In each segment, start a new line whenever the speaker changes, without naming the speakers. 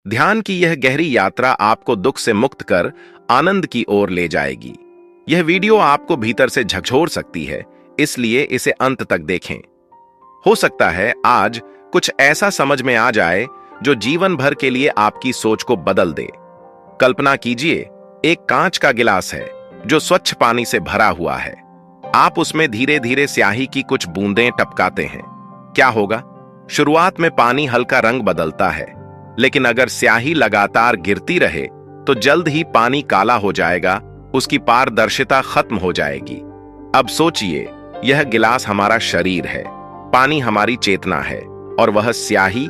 ध्यान की यह गहरी यात्रा आपको दुख से मुक्त कर आनंद की ओर ले जाएगी। यह वीडियो आपको भीतर से झकझोर सकती है, इसलिए इसे अंत तक देखें। हो सकता है आज कुछ ऐसा समझ में आ जाए जो जीवन भर के लिए आपकी सोच को बदल दे। कल्पना कीजिए, एक कांच का गिलास है जो स्वच्छ पानी से भरा हुआ है। आप उसमें धीरे धीरे स्याही की कुछ बूंदें टपकाते हैं। क्या होगा? शुरुआत में पानी हल्का रंग बदलता है, लेकिन अगर स्याही लगातार गिरती रहे तो जल्द ही पानी काला हो जाएगा, उसकी पारदर्शिता खत्म हो जाएगी। अब सोचिए, यह गिलास हमारा शरीर है, पानी हमारी चेतना है, और वह स्याही,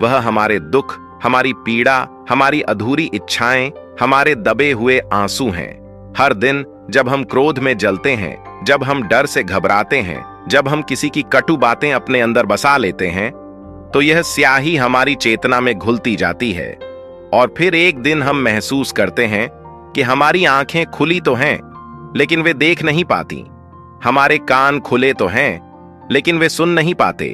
वह हमारे दुख, हमारी पीड़ा, हमारी अधूरी इच्छाएं, हमारे दबे हुए आंसू हैं। हर दिन जब हम क्रोध में जलते हैं, जब हम डर से घबराते हैं, जब हम किसी की कटु बातें अपने अंदर बसा लेते हैं, तो यह स्याही हमारी चेतना में घुलती जाती है। और फिर एक दिन हम महसूस करते हैं कि हमारी आंखें खुली तो हैं, लेकिन वे देख नहीं पाती। हमारे कान खुले तो हैं, लेकिन वे सुन नहीं पाते।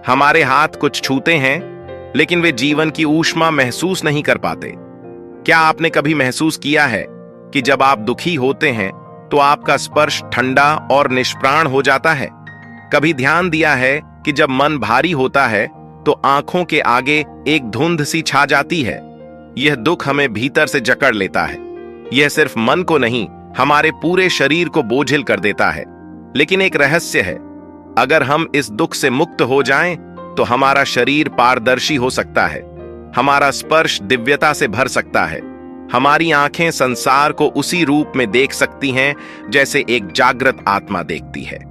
हमारे हाथ कुछ छूते हैं, लेकिन वे जीवन की ऊष्मा महसूस नहीं कर पाते। क्या आपने कभी महसूस किया है कि जब आप दुखी होते हैं तो आपका स्पर्श ठंडा और निष्प्राण हो जाता है? कभी ध्यान दिया है कि जब मन भारी होता है तो आंखों के आगे एक धुंध सी छा जाती है? यह दुख हमें भीतर से जकड़ लेता है। यह सिर्फ मन को नहीं, हमारे पूरे शरीर को बोझिल कर देता है। लेकिन एक रहस्य है, अगर हम इस दुख से मुक्त हो जाएं, तो हमारा शरीर पारदर्शी हो सकता है, हमारा स्पर्श दिव्यता से भर सकता है, हमारी आंखें संसार को उसी रूप में देख सकती हैं जैसे एक जागृत आत्मा देखती है।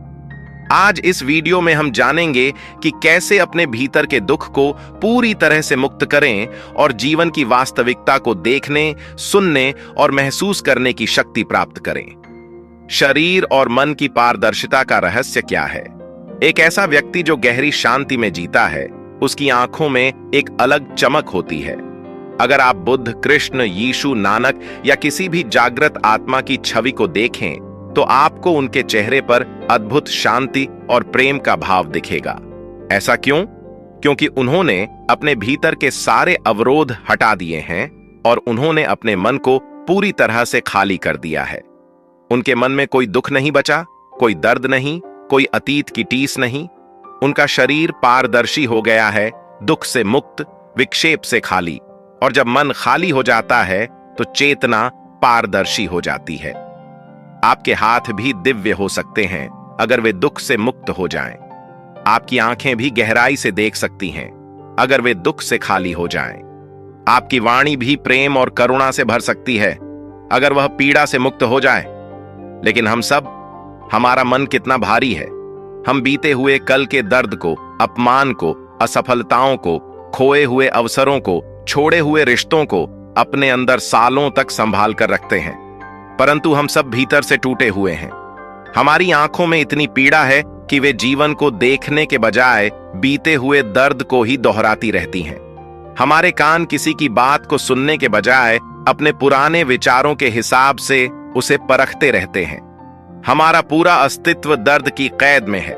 आज इस वीडियो में हम जानेंगे कि कैसे अपने भीतर के दुख को पूरी तरह से मुक्त करें और जीवन की वास्तविकता को देखने, सुनने और महसूस करने की शक्ति प्राप्त करें। शरीर और मन की पारदर्शिता का रहस्य क्या है? एक ऐसा व्यक्ति जो गहरी शांति में जीता है, उसकी आंखों में एक अलग चमक होती है। अगर आप बुद्ध, कृष्ण, यीशु, नानक या किसी भी जागृत आत्मा की छवि को देखें, तो आपको उनके चेहरे पर अद्भुत शांति और प्रेम का भाव दिखेगा। ऐसा क्यों? क्योंकि उन्होंने अपने भीतर के सारे अवरोध हटा दिए हैं और उन्होंने अपने मन को पूरी तरह से खाली कर दिया है। उनके मन में कोई दुख नहीं बचा, कोई दर्द नहीं, कोई अतीत की टीस नहीं। उनका शरीर पारदर्शी हो गया है, दुख से मुक्त, विक्षेप से खाली। और जब मन खाली हो जाता है तो चेतना पारदर्शी हो जाती है। आपके हाथ भी दिव्य हो सकते हैं अगर वे दुख से मुक्त हो जाएं। आपकी आंखें भी गहराई से देख सकती हैं अगर वे दुख से खाली हो जाएं। आपकी वाणी भी प्रेम और करुणा से भर सकती है अगर वह पीड़ा से मुक्त हो जाए। लेकिन हम सब, हमारा मन कितना भारी है। हम बीते हुए कल के दर्द को, अपमान को, असफलताओं को, खोए हुए अवसरों को, छोड़े हुए रिश्तों को अपने अंदर सालों तक संभाल कर रखते हैं। परंतु हम सब भीतर से टूटे हुए हैं। हमारी आंखों में इतनी पीड़ा है कि वे जीवन को देखने के बजाय बीते हुए दर्द को ही दोहराती रहती हैं। हमारे कान किसी की बात को सुनने के बजाय अपने पुराने विचारों के हिसाब से उसे परखते रहते हैं। हमारा पूरा अस्तित्व दर्द की कैद में है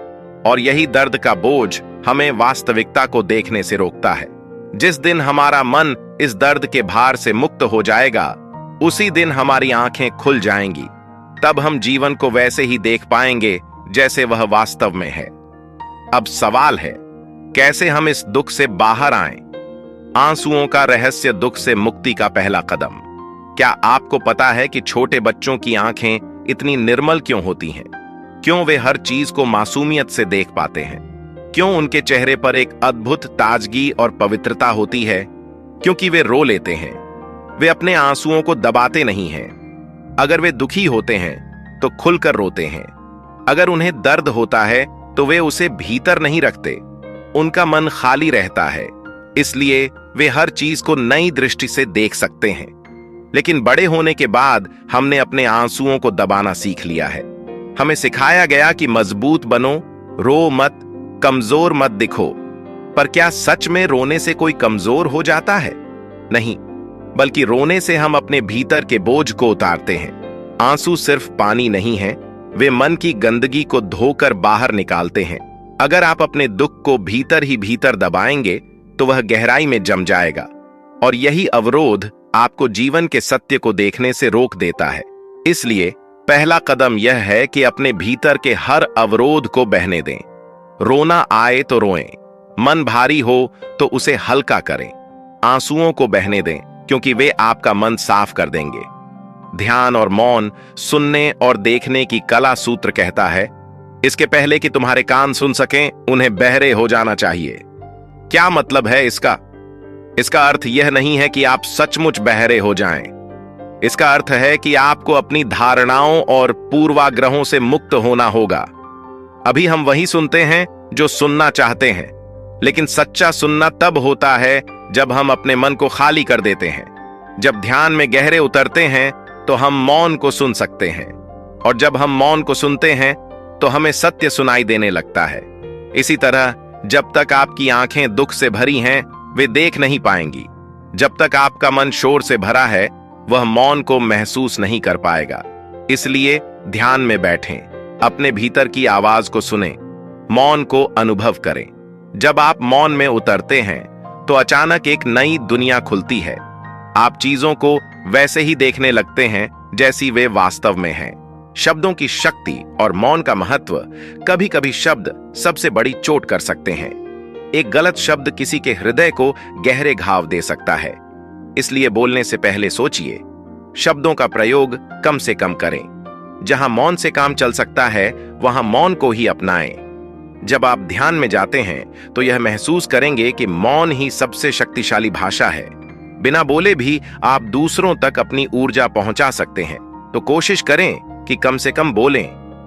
और यही दर्द का बोझ हमें वास्तविकता को देखने से रोकता है। जिस दिन हमारा मन इस दर्द के भार से मुक्त हो जाएगा, उसी दिन हमारी आंखें खुल जाएंगी। तब हम जीवन को वैसे ही देख पाएंगे जैसे वह वास्तव में है। अब सवाल है, कैसे हम इस दुख से बाहर आएं? आंसुओं का रहस्य दुख से मुक्ति का पहला कदम। क्या आपको पता है कि छोटे बच्चों की आंखें इतनी निर्मल क्यों होती हैं? क्यों वे हर चीज को मासूमियत से देख पाते हैं? क्यों उनके चेहरे पर एक अद्भुत ताजगी और पवित्रता होती है? क्योंकि वे रो लेते हैं। वे अपने आंसुओं को दबाते नहीं हैं। अगर वे दुखी होते हैं तो खुलकर रोते हैं। अगर उन्हें दर्द होता है तो वे उसे भीतर नहीं रखते। उनका मन खाली रहता है, इसलिए वे हर चीज को नई दृष्टि से देख सकते हैं। लेकिन बड़े होने के बाद हमने अपने आंसुओं को दबाना सीख लिया है। हमें सिखाया गया कि मजबूत बनो, रो मत, कमजोर मत दिखो। पर क्या सच में रोने से कोई कमजोर हो जाता है? नहीं, बल्कि रोने से हम अपने भीतर के बोझ को उतारते हैं। आंसू सिर्फ पानी नहीं है, वे मन की गंदगी को धोकर बाहर निकालते हैं। अगर आप अपने दुख को भीतर ही भीतर दबाएंगे तो वह गहराई में जम जाएगा। और यही अवरोध आपको जीवन के सत्य को देखने से रोक देता है। इसलिए पहला कदम यह है कि अपने भीतर के हर अवरोध को बहने दें। रोना आए तो रोएं, मन भारी हो तो उसे हल्का करें। आंसुओं को बहने दें, क्योंकि वे आपका मन साफ कर देंगे। ध्यान और मौन सुनने और देखने की कला सूत्र कहता है, इसके पहले कि तुम्हारे कान सुन सकें, उन्हें बहरे हो जाना चाहिए। क्या मतलब है इसका? इसका अर्थ यह नहीं है कि आप सचमुच बहरे हो जाएं। इसका अर्थ है कि आपको अपनी धारणाओं और पूर्वाग्रहों से मुक्त होना होगा। अभी हम वही सुनते हैं जो सुनना चाहते हैं, लेकिन सच्चा सुनना तब होता है जब हम अपने मन को खाली कर देते हैं। जब ध्यान में गहरे उतरते हैं तो हम मौन को सुन सकते हैं, और जब हम मौन को सुनते हैं तो हमें सत्य सुनाई देने लगता है। इसी तरह जब तक आपकी आंखें दुख से भरी हैं, वे देख नहीं पाएंगी। जब तक आपका मन शोर से भरा है, वह मौन को महसूस नहीं कर पाएगा। इसलिए ध्यान में बैठें, अपने भीतर की आवाज को सुनें, मौन को अनुभव करें। जब आप मौन में उतरते हैं तो अचानक एक नई दुनिया खुलती है। आप चीजों को वैसे ही देखने लगते हैं जैसी वे वास्तव में हैं। शब्दों की शक्ति और मौन का महत्व। कभी कभी शब्द सबसे बड़ी चोट कर सकते हैं। एक गलत शब्द किसी के हृदय को गहरे घाव दे सकता है। इसलिए बोलने से पहले सोचिए, शब्दों का प्रयोग कम से कम करें। जहां मौन से काम चल सकता है, वहां मौन को ही अपनाएं। जब आप ध्यान में जाते हैं तो यह महसूस करेंगे कि मौन ही सबसे शक्तिशाली भाषा है। बिना बोले भी आप दूसरों तक अपनी ऊर्जा पहुंचा सकते हैं। तो कोशिश करें कि कम से कम बोलें,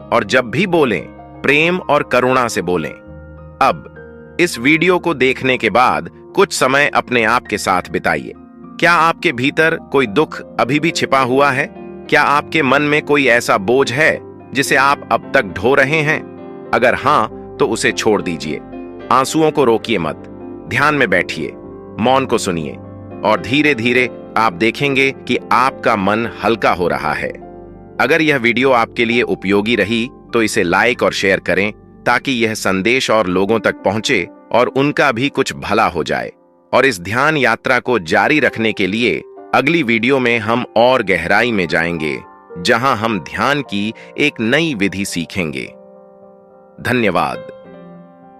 और जब भी बोलें, प्रेम और करुणा से बोलें। अब इस वीडियो को देखने के बाद कुछ समय अपने आप के साथ बिताइए। क्या आपके भीतर कोई दुख अभी भी छिपा हुआ है? क्या आपके मन में कोई ऐसा बोझ है जिसे आप अब तक ढो रहे हैं? अगर हां, तो उसे छोड़ दीजिए। आंसुओं को रोकिए मत, ध्यान में बैठिए, मौन को सुनिए, और धीरे धीरे आप देखेंगे कि आपका मन हल्का हो रहा है। अगर यह वीडियो आपके लिए उपयोगी रही तो इसे लाइक और शेयर करें, ताकि यह संदेश और लोगों तक पहुंचे और उनका भी कुछ भला हो जाए। और इस ध्यान यात्रा को जारी रखने के लिए अगली वीडियो में हम और गहराई में जाएंगे, जहां हम ध्यान की एक नई विधि सीखेंगे। धन्यवाद।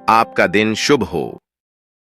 आपका दिन शुभ हो।